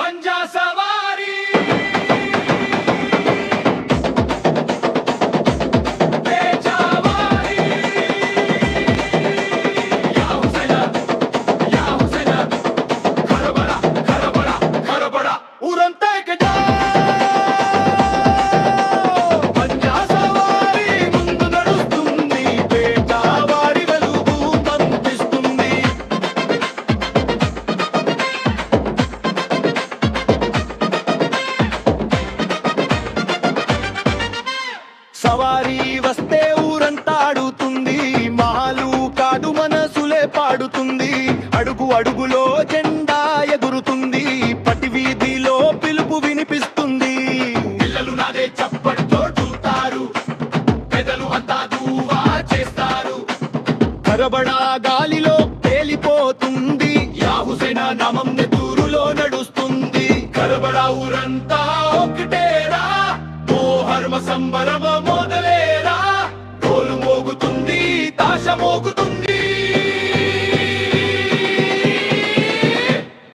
पंजा सवारी पेचावारी या हुसैना खरबड़ा खरबड़ा खरबड़ा उरंता के जा पंजा सवारी ముందు నడుస్తుంది పేటావారి వెలుగు పంపిస్తుంది సవారీ వస్తే ఊరంతా ఆడుతుంది మాలు కాదు మనసులే పాడుతుంది అడుగు అడుగులో జెండా ఎగురుతుంది పటి వీధిలో పిలుపు వినిపిస్తుంది పిల్లలు నాదే చప్పటితో చూస్తారు పెదలు అంతా దూవా చేస్తారు కరబడా గాలిలో తేలిపోతుంది యా హుసైనా నామం నెతూరులో నడుస్తుంది కరబడా ఊరంతా ఒకటేరా ఓ హర్మ సంబరమో